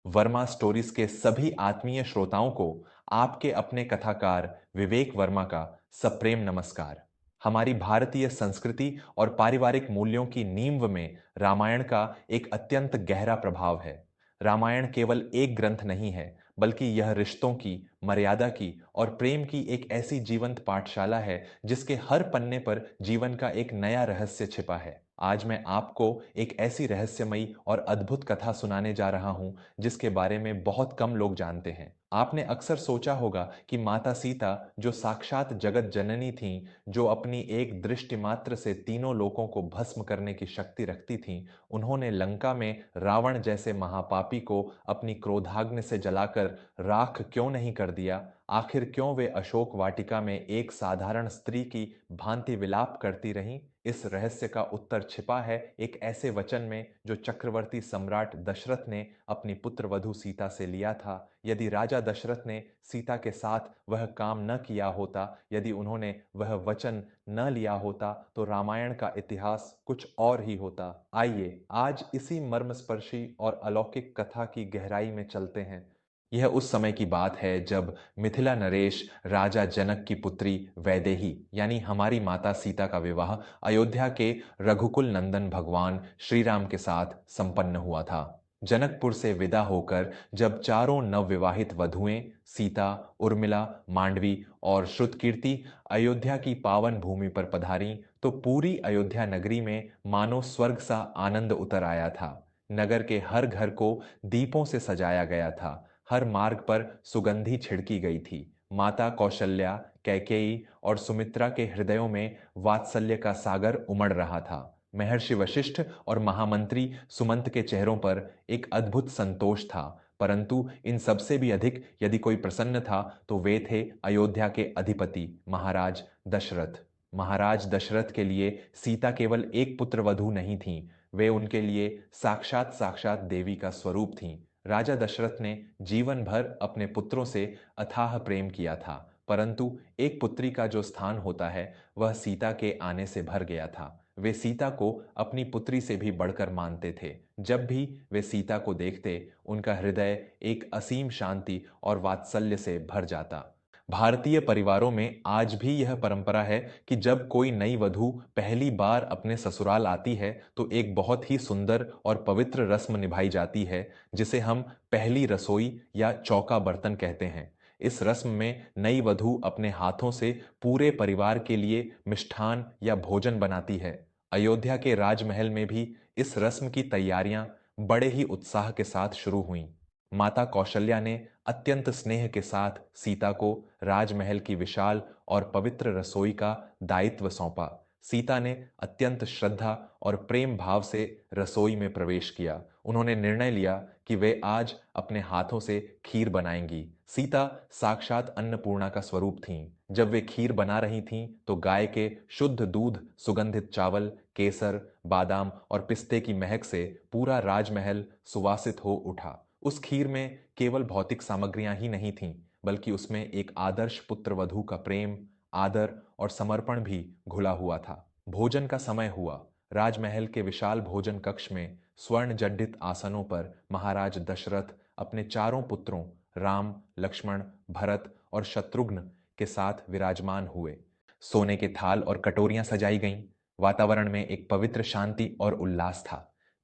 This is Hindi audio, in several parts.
वर्मा स्टोरीज के सभी आत्मीय श्रोताओं को आपके अपने कथाकार विवेक वर्मा का सप्रेम नमस्कार। हमारी भारतीय संस्कृति और पारिवारिक मूल्यों की नींव में रामायण का एक अत्यंत गहरा प्रभाव है। रामायण केवल एक ग्रंथ नहीं है, बल्कि यह रिश्तों की, मर्यादा की और प्रेम की एक ऐसी जीवंत पाठशाला है जिसके हर पन्ने पर जीवन का एक नया रहस्य छिपा है। आज मैं आपको एक ऐसी रहस्यमयी और अद्भुत कथा सुनाने जा रहा हूं जिसके बारे में बहुत कम लोग जानते हैं। आपने अक्सर सोचा होगा कि माता सीता, जो साक्षात जगत जननी थीं, जो अपनी एक दृष्टि मात्र से तीनों लोकों को भस्म करने की शक्ति रखती थीं, उन्होंने लंका में रावण जैसे महापापी को अपनी क्रोधाग्नि से जलाकर राख क्यों नहीं कर दिया? आखिर क्यों वे अशोक वाटिका में एक साधारण स्त्री की भांति विलाप करती रहीं? इस रहस्य का उत्तर छिपा है एक ऐसे वचन में जो चक्रवर्ती सम्राट दशरथ ने अपनी पुत्र वधू सीता से लिया था। यदि राजा दशरथ ने सीता के साथ वह काम न किया होता, यदि उन्होंने वह वचन न लिया होता, तो रामायण का इतिहास कुछ और ही होता। आइए आज इसी मर्मस्पर्शी और अलौकिक कथा की गहराई में चलते हैं। यह उस समय की बात है जब मिथिला नरेश राजा जनक की पुत्री वैदेही यानी हमारी माता सीता का विवाह अयोध्या के रघुकुल नंदन भगवान श्री राम के साथ संपन्न हुआ था। जनकपुर से विदा होकर जब चारों नवविवाहित वधुएं सीता, उर्मिला, मांडवी और श्रुतकीर्ति अयोध्या की पावन भूमि पर पधारी, तो पूरी अयोध्या नगरी में मानो स्वर्ग सा आनंद उतर आया था। नगर के हर घर को दीपों से सजाया गया था, हर मार्ग पर सुगंधी छिड़की गई थी। माता कौशल्या, कैकेयी और सुमित्रा के हृदयों में वात्सल्य का सागर उमड़ रहा था। महर्षि वशिष्ठ और महामंत्री सुमंत के चेहरों पर एक अद्भुत संतोष था, परंतु इन सबसे भी अधिक यदि कोई प्रसन्न था तो वे थे अयोध्या के अधिपति महाराज दशरथ। महाराज दशरथ के लिए सीता केवल एक पुत्र वधू नहीं थीं, वे उनके लिए साक्षात साक्षात देवी का स्वरूप थीं। राजा दशरथ ने जीवन भर अपने पुत्रों से अथाह प्रेम किया था, परंतु एक पुत्री का जो स्थान होता है वह सीता के आने से भर गया था। वे सीता को अपनी पुत्री से भी बढ़कर मानते थे। जब भी वे सीता को देखते, उनका हृदय एक असीम शांति और वात्सल्य से भर जाता। भारतीय परिवारों में आज भी यह परंपरा है कि जब कोई नई वधू पहली बार अपने ससुराल आती है तो एक बहुत ही सुंदर और पवित्र रस्म निभाई जाती है, जिसे हम पहली रसोई या चौका बर्तन कहते हैं। इस रस्म में नई वधू अपने हाथों से पूरे परिवार के लिए मिष्ठान या भोजन बनाती है। अयोध्या के राजमहल में भी इस रस्म की तैयारियां बड़े ही उत्साह के साथ शुरू हुईं। माता कौशल्या ने अत्यंत स्नेह के साथ सीता को राजमहल की विशाल और पवित्र रसोई का दायित्व सौंपा। सीता ने अत्यंत श्रद्धा और प्रेम भाव से रसोई में प्रवेश किया। उन्होंने निर्णय लिया कि वे आज अपने हाथों से खीर बनाएंगी। सीता साक्षात अन्नपूर्णा का स्वरूप थीं। जब वे खीर बना रही थीं तो गाय के शुद्ध दूध, सुगंधित चावल, केसर, बादाम और पिस्ते की महक से पूरा राजमहल सुवासित हो उठा। उस खीर में केवल भौतिक सामग्रियां ही नहीं थीं, बल्कि उसमें एक आदर्श पुत्र वधू का प्रेम, आदर और समर्पण भी घुला हुआ था। भोजन का समय हुआ। राजमहल के विशाल भोजन कक्ष में स्वर्ण जड्डित आसनों पर महाराज दशरथ अपने चारों पुत्रों राम, लक्ष्मण, भरत और शत्रुघ्न के साथ विराजमान हुए। सोने के थाल और कटोरियां सजाई गईं। वातावरण में एक पवित्र शांति और उल्लास था।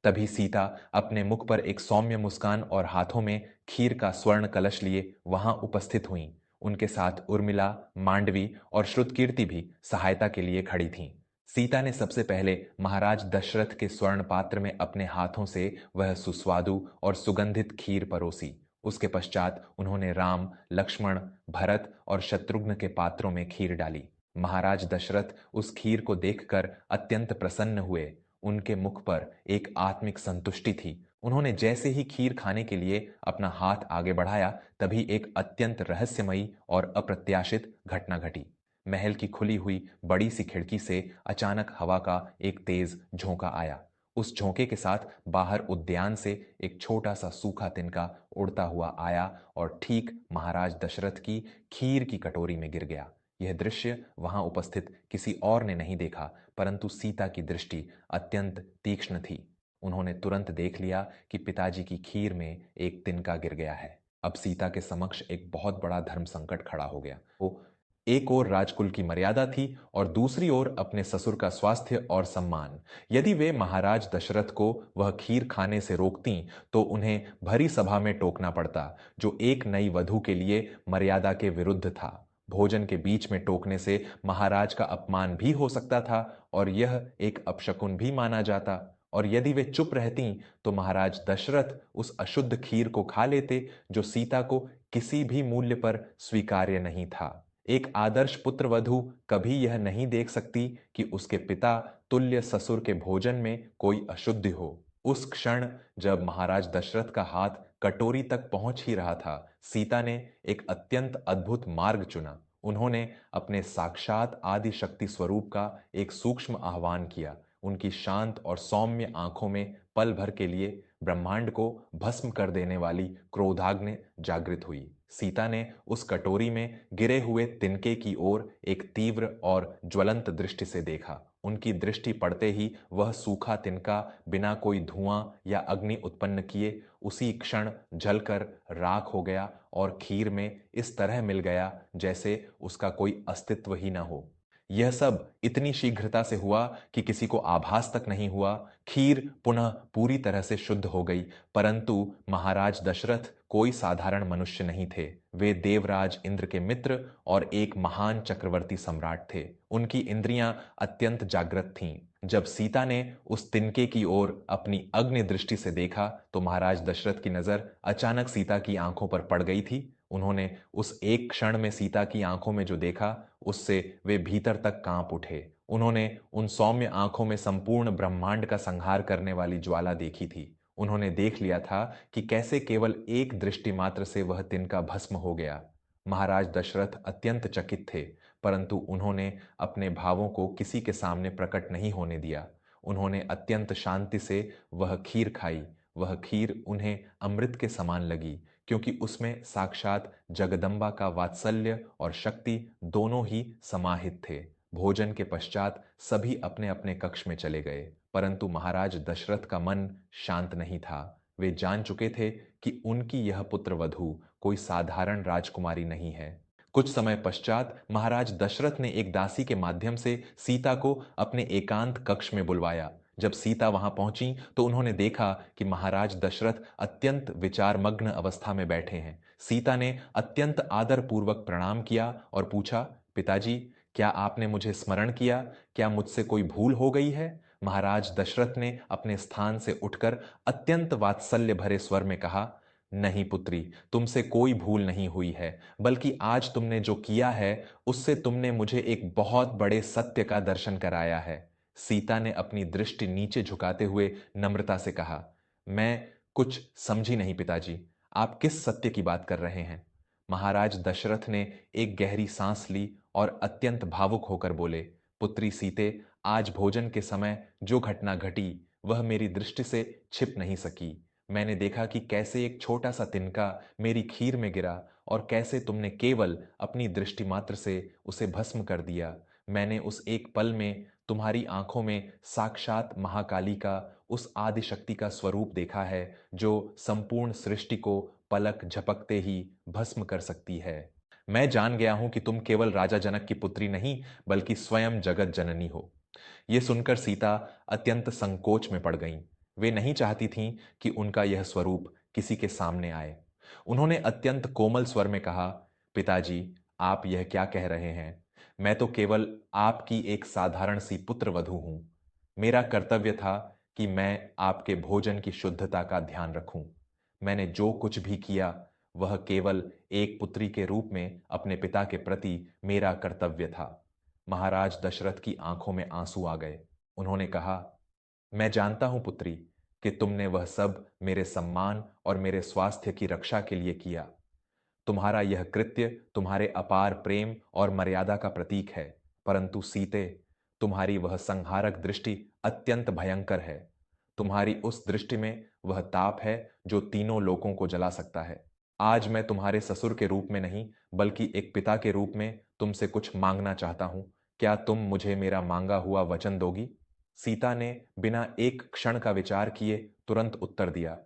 तभी सीता अपने मुख पर एक सौम्य मुस्कान और हाथों में खीर का स्वर्ण कलश लिए वहां उपस्थित हुईं। उनके साथ उर्मिला, मांडवी और श्रुतकीर्ति भी सहायता के लिए खड़ी थीं। सीता ने सबसे पहले महाराज दशरथ के स्वर्ण पात्र में अपने हाथों से वह सुस्वादु और सुगंधित खीर परोसी। उसके पश्चात उन्होंने राम, लक्ष्मण, भरत और शत्रुघ्न के पात्रों में खीर डाली। महाराज दशरथ उस खीर को देखकर अत्यंत प्रसन्न हुए। उनके मुख पर एक आत्मिक संतुष्टि थी। उन्होंने जैसे ही खीर खाने के लिए अपना हाथ आगे बढ़ाया, तभी एक अत्यंत रहस्यमयी और अप्रत्याशित घटना घटी। महल की खुली हुई बड़ी सी खिड़की से अचानक हवा का एक तेज झोंका आया। उस झोंके के साथ बाहर उद्यान से एक छोटा सा सूखा तिनका उड़ता हुआ आया और ठीक महाराज दशरथ की खीर की कटोरी में गिर गया। यह दृश्य वहां उपस्थित किसी और ने नहीं देखा, परंतु सीता की दृष्टि अत्यंत तीक्ष्ण थी। उन्होंने तुरंत देख लिया कि पिताजी की खीर में एक तिनका गिर गया है। अब सीता के समक्ष एक बहुत बड़ा धर्म संकट खड़ा हो गया। वो एक ओर राजकुल की मर्यादा थी और दूसरी ओर अपने ससुर का स्वास्थ्य और सम्मान। यदि वे महाराज दशरथ को वह खीर खाने से रोकती तो उन्हें भरी सभा में टोकना पड़ता, जो एक नई वधू के लिए मर्यादा के विरुद्ध था। भोजन के बीच में टोकने से महाराज का अपमान भी हो सकता था और यह एक अपशकुन भी माना जाता। और यदि वे चुप रहतीं तो महाराज दशरथ उस अशुद्ध खीर को खा लेते, जो सीता को किसी भी मूल्य पर स्वीकार्य नहीं था। एक आदर्श पुत्र वधू कभी यह नहीं देख सकती कि उसके पिता तुल्य ससुर के भोजन में कोई अशुद्धि हो। उस क्षण जब महाराज दशरथ का हाथ कटोरी तक पहुंच ही रहा था, सीता ने एक अत्यंत अद्भुत मार्ग चुना। उन्होंने अपने साक्षात आदि शक्ति स्वरूप का एक सूक्ष्म आह्वान किया। उनकी शांत और सौम्य आंखों में पल भर के लिए ब्रह्मांड को भस्म कर देने वाली क्रोधाग्नि जागृत हुई। सीता ने उस कटोरी में गिरे हुए तिनके की ओर एक तीव्र और ज्वलंत दृष्टि से देखा। उनकी दृष्टि पड़ते ही वह सूखा तिनका बिना कोई धुआं या अग्नि उत्पन्न किए उसी क्षण जलकर राख हो गया और खीर में इस तरह मिल गया जैसे उसका कोई अस्तित्व ही न हो। यह सब इतनी शीघ्रता से हुआ कि किसी को आभास तक नहीं हुआ। खीर पुनः पूरी तरह से शुद्ध हो गई, परंतु महाराज दशरथ कोई साधारण मनुष्य नहीं थे। वे देवराज इंद्र के मित्र और एक महान चक्रवर्ती सम्राट थे। उनकी इंद्रियां अत्यंत जागृत थीं। जब सीता ने उस तिनके की ओर अपनी अग्नि दृष्टि से देखा तो महाराज दशरथ की नजर अचानक सीता की आंखों पर पड़ गई थी। उन्होंने उस एक क्षण में सीता की आंखों में जो देखा, उससे वे भीतर तक कांप उठे। उन्होंने उन सौम्य आंखों में संपूर्ण ब्रह्मांड का संहार करने वाली ज्वाला देखी थी। उन्होंने देख लिया था कि कैसे केवल एक दृष्टि मात्र से वह तिनका भस्म हो गया। महाराज दशरथ अत्यंत चकित थे, परंतु उन्होंने अपने भावों को किसी के सामने प्रकट नहीं होने दिया। उन्होंने अत्यंत शांति से वह खीर खाई। वह खीर उन्हें अमृत के समान लगी, क्योंकि उसमें साक्षात जगदम्बा का वात्सल्य और शक्ति दोनों ही समाहित थे। भोजन के पश्चात सभी अपने अपने कक्ष में चले गए, परंतु महाराज दशरथ का मन शांत नहीं था। वे जान चुके थे कि उनकी यह पुत्र वधू कोई साधारण राजकुमारी नहीं है। कुछ समय पश्चात महाराज दशरथ ने एक दासी के माध्यम से सीता को अपने एकांत कक्ष में बुलवाया। जब सीता वहां पहुंची तो उन्होंने देखा कि महाराज दशरथ अत्यंत विचारमग्न अवस्था में बैठे हैं। सीता ने अत्यंत आदरपूर्वक प्रणाम किया और पूछा, पिताजी, क्या आपने मुझे स्मरण किया? क्या मुझसे कोई भूल हो गई है? महाराज दशरथ ने अपने स्थान से उठकर अत्यंत वात्सल्य भरे स्वर में कहा, नहीं पुत्री, तुमसे कोई भूल नहीं हुई है, बल्कि आज तुमने जो किया है उससे तुमने मुझे एक बहुत बड़े सत्य का दर्शन कराया है। सीता ने अपनी दृष्टि नीचे झुकाते हुए नम्रता से कहा, मैं कुछ समझी नहीं पिताजी, आप किस सत्य की बात कर रहे हैं? महाराज दशरथ ने एक गहरी सांस ली और अत्यंत भावुक होकर बोले, पुत्री सीते, आज भोजन के समय जो घटना घटी वह मेरी दृष्टि से छिप नहीं सकी। मैंने देखा कि कैसे एक छोटा सा तिनका मेरी खीर में गिरा और कैसे तुमने केवल अपनी दृष्टि मात्र से उसे भस्म कर दिया। मैंने उस एक पल में तुम्हारी आंखों में साक्षात महाकाली का, उस आदि शक्ति का स्वरूप देखा है, जो संपूर्ण सृष्टि को पलक झपकते ही भस्म कर सकती है। मैं जान गया हूं कि तुम केवल राजा जनक की पुत्री नहीं, बल्कि स्वयं जगत जननी हो। यह सुनकर सीता अत्यंत संकोच में पड़ गईं। वे नहीं चाहती थीं कि उनका यह स्वरूप किसी के सामने आए। उन्होंने अत्यंत कोमल स्वर में कहा, पिताजी, आप यह क्या कह रहे हैं? मैं तो केवल आपकी एक साधारण सी पुत्र वधू हूं। मेरा कर्तव्य था कि मैं आपके भोजन की शुद्धता का ध्यान रखूं। मैंने जो कुछ भी किया वह केवल एक पुत्री के रूप में अपने पिता के प्रति मेरा कर्तव्य था। महाराज दशरथ की आंखों में आंसू आ गए। उन्होंने कहा, मैं जानता हूं पुत्री कि तुमने वह सब मेरे सम्मान और मेरे स्वास्थ्य की रक्षा के लिए किया। तुम्हारा यह कृत्य तुम्हारे अपार प्रेम और मर्यादा का प्रतीक है, परंतु सीते, तुम्हारी वह संहारक दृष्टि अत्यंत भयंकर है। तुम्हारी उस दृष्टि में वह ताप है जो तीनों लोकों को जला सकता है। आज मैं तुम्हारे ससुर के रूप में नहीं, बल्कि एक पिता के रूप में तुमसे कुछ मांगना चाहता हूं। क्या तुम मुझे मेरा मांगा हुआ वचन दोगी? सीता ने बिना एक क्षण का विचार किए तुरंत उत्तर दिया,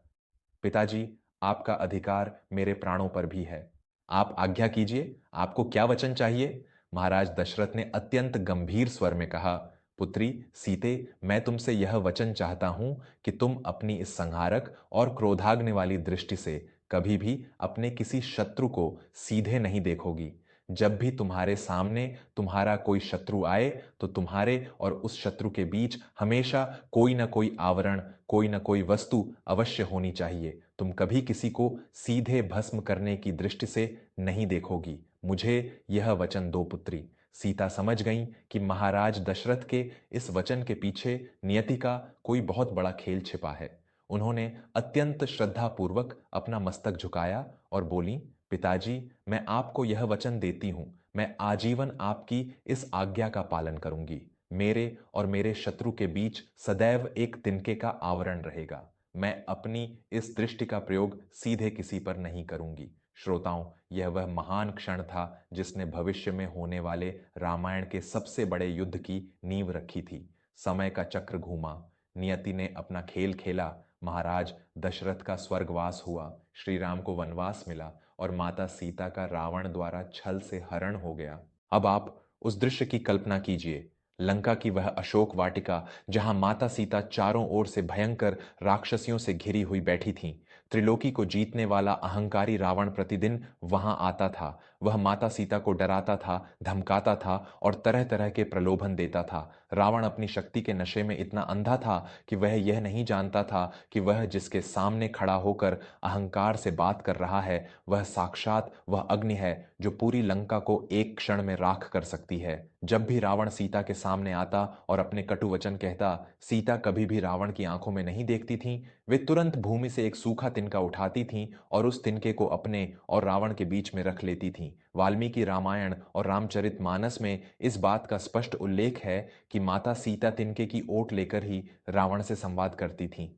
पिताजी, आपका अधिकार मेरे प्राणों पर भी है। आप आज्ञा कीजिए, आपको क्या वचन चाहिए? महाराज दशरथ ने अत्यंत गंभीर स्वर में कहा, पुत्री सीते, मैं तुमसे यह वचन चाहता हूं कि तुम अपनी इस संहारक और क्रोधाग्नि वाली दृष्टि से कभी भी अपने किसी शत्रु को सीधे नहीं देखोगी। जब भी तुम्हारे सामने तुम्हारा कोई शत्रु आए, तो तुम्हारे और उस शत्रु के बीच हमेशा कोई ना कोई आवरण, कोई ना कोई वस्तु अवश्य होनी चाहिए। तुम कभी किसी को सीधे भस्म करने की दृष्टि से नहीं देखोगी। मुझे यह वचन दो पुत्री। सीता समझ गईं कि महाराज दशरथ के इस वचन के पीछे नियति का कोई बहुत बड़ा खेल छिपा है। उन्होंने अत्यंत श्रद्धापूर्वक अपना मस्तक झुकाया और बोली, पिताजी, मैं आपको यह वचन देती हूं, मैं आजीवन आपकी इस आज्ञा का पालन करूंगी। मेरे और मेरे शत्रु के बीच सदैव एक तिनके का आवरण रहेगा। मैं अपनी इस दृष्टि का प्रयोग सीधे किसी पर नहीं करूंगी। श्रोताओं, यह वह महान क्षण था जिसने भविष्य में होने वाले रामायण के सबसे बड़े युद्ध की नींव रखी थी। समय का चक्र घूमा, नियति ने अपना खेल खेला, महाराज दशरथ का स्वर्गवास हुआ, श्री राम को वनवास मिला और माता सीता का रावण द्वारा छल से हरण हो गया। अब आप उस दृश्य की कल्पना कीजिए, लंका की वह अशोक वाटिका जहां माता सीता चारों ओर से भयंकर राक्षसियों से घिरी हुई बैठी थीं। त्रिलोकी को जीतने वाला अहंकारी रावण प्रतिदिन वहां आता था। वह माता सीता को डराता था, धमकाता था और तरह तरह के प्रलोभन देता था। रावण अपनी शक्ति के नशे में इतना अंधा था कि वह यह नहीं जानता था कि वह जिसके सामने खड़ा होकर अहंकार से बात कर रहा है, वह साक्षात वह अग्नि है जो पूरी लंका को एक क्षण में राख कर सकती है। जब भी रावण सीता के सामने आता और अपने कटु वचन कहता, सीता कभी भी रावण की आंखों में नहीं देखती थीं। वे तुरंत भूमि से एक सूखा तिनका उठाती थीं और उस तिनके को अपने और रावण के बीच में रख लेती थीं। वाल्मीकि रामायण और रामचरितमानस में इस बात का स्पष्ट उल्लेख है कि माता सीता तिनके की ओट लेकर ही रावण से संवाद करती थीं।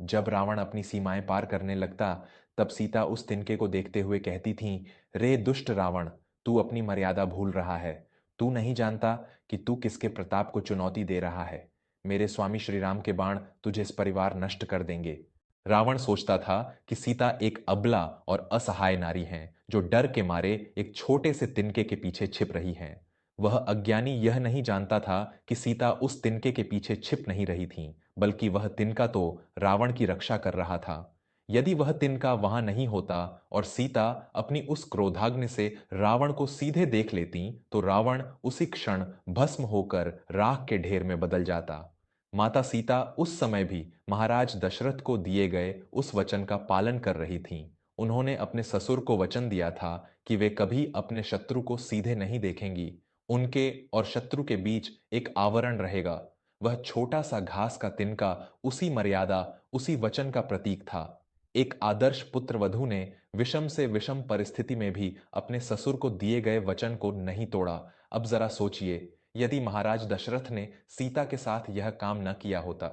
जब रावण अपनी सीमाएं पार करने लगता, तब सीता उस तिनके को देखते हुए कहती थीं, रे दुष्ट रावण, तू अपनी मर्यादा भूल रहा है। तू नहीं जानता कि तू किसके प्रताप को चुनौती दे रहा है। मेरे स्वामी श्री राम के बाण तुझे इस परिवार नष्ट कर देंगे। रावण सोचता था कि सीता एक अबला और असहाय नारी हैं, जो डर के मारे एक छोटे से तिनके के पीछे छिप रही हैं। वह अज्ञानी यह नहीं जानता था कि सीता उस तिनके के पीछे छिप नहीं रही थी, बल्कि वह तिनका तो रावण की रक्षा कर रहा था। यदि वह तिनका वहां नहीं होता और सीता अपनी उस क्रोधाग्नि से रावण को सीधे देख लेती, तो रावण उसी क्षण भस्म होकर राख के ढेर में बदल जाता। माता सीता उस समय भी महाराज दशरथ को दिए गए उस वचन का पालन कर रही थीं। उन्होंने अपने ससुर को वचन दिया था कि वे कभी अपने शत्रु को सीधे नहीं देखेंगी। उनके और शत्रु के बीच एक आवरण रहेगा। वह छोटा सा घास का तिनका उसी मर्यादा, उसी वचन का प्रतीक था। एक आदर्श पुत्र वधू ने विषम से विषम परिस्थिति में भी अपने ससुर को दिए गए वचन को नहीं तोड़ा। अब जरा सोचिए, यदि महाराज दशरथ ने सीता के साथ यह काम न किया होता,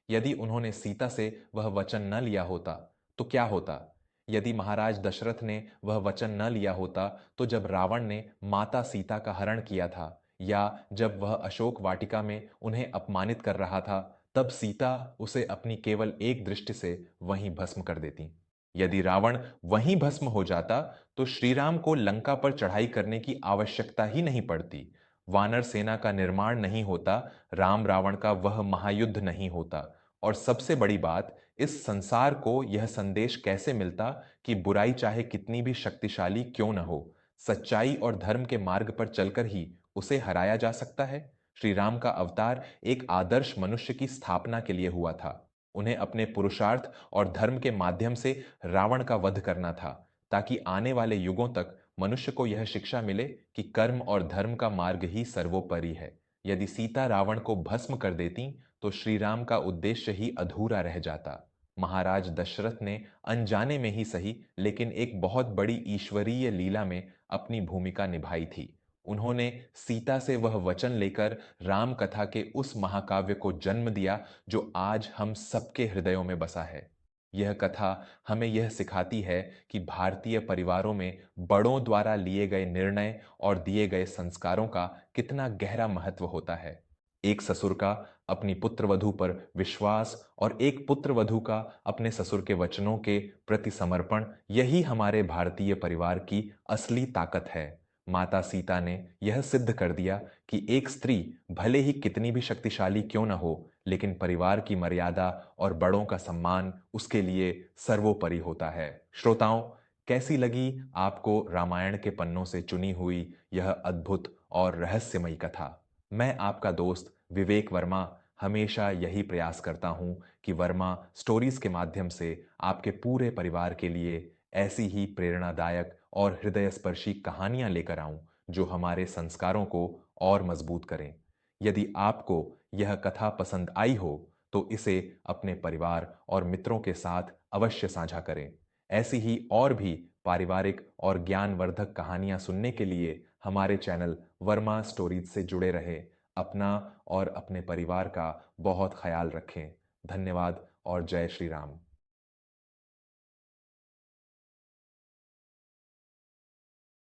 यदि उन्होंने सीता से वह वचन न लिया होता, तो क्या होता? यदि महाराज दशरथ ने वह वचन न लिया होता, तो जब रावण ने माता सीता का हरण किया था, या जब वह अशोक वाटिका में उन्हें अपमानित कर रहा था, तब सीता उसे अपनी केवल एक दृष्टि से वहीं भस्म कर देती। यदि रावण वहीं भस्म हो जाता, तो श्रीराम को लंका पर चढ़ाई करने की आवश्यकता ही नहीं पड़ती। वानर सेना का निर्माण नहीं होता, राम रावण का वह महायुद्ध नहीं होता। और सबसे बड़ी बात, इस संसार को यह संदेश कैसे मिलता कि बुराई चाहे कितनी भी शक्तिशाली क्यों न हो, सच्चाई और धर्म के मार्ग पर चलकर ही उसे हराया जा सकता है। श्री राम का अवतार एक आदर्श मनुष्य की स्थापना के लिए हुआ था। उन्हें अपने पुरुषार्थ और धर्म के माध्यम से रावण का वध करना था, ताकि आने वाले युगों तक मनुष्य को यह शिक्षा मिले कि कर्म और धर्म का मार्ग ही सर्वोपरि है। यदि सीता रावण को भस्म कर देती, तो श्री राम का उद्देश्य ही अधूरा रह जाता। महाराज दशरथ ने अनजाने में ही सही, लेकिन एक बहुत बड़ी ईश्वरीय लीला में अपनी भूमिका निभाई थी। उन्होंने सीता से वह वचन लेकर राम कथा के उस महाकाव्य को जन्म दिया जो आज हम सबके हृदयों में बसा है। यह कथा हमें यह सिखाती है कि भारतीय परिवारों में बड़ों द्वारा लिए गए निर्णय और दिए गए संस्कारों का कितना गहरा महत्व होता है। एक ससुर का अपनी पुत्रवधू पर विश्वास और एक पुत्रवधू का अपने ससुर के वचनों के प्रति समर्पण, यही हमारे भारतीय परिवार की असली ताकत है। माता सीता ने यह सिद्ध कर दिया कि एक स्त्री भले ही कितनी भी शक्तिशाली क्यों न हो, लेकिन परिवार की मर्यादा और बड़ों का सम्मान उसके लिए सर्वोपरि होता है। श्रोताओं, कैसी लगी आपको रामायण के पन्नों से चुनी हुई यह अद्भुत और रहस्यमयी कथा? मैं आपका दोस्त विवेक वर्मा हमेशा यही प्रयास करता हूं कि वर्मा स्टोरीज के माध्यम से आपके पूरे परिवार के लिए ऐसी ही प्रेरणादायक और हृदयस्पर्शी कहानियां लेकर आऊं, जो हमारे संस्कारों को और मजबूत करें। यदि आपको यह कथा पसंद आई हो तो इसे अपने परिवार और मित्रों के साथ अवश्य साझा करें। ऐसी ही और भी पारिवारिक और ज्ञानवर्धक कहानियां सुनने के लिए हमारे चैनल वर्मा स्टोरीज से जुड़े रहे। अपना और अपने परिवार का बहुत ख्याल रखें। धन्यवाद और जय श्री राम।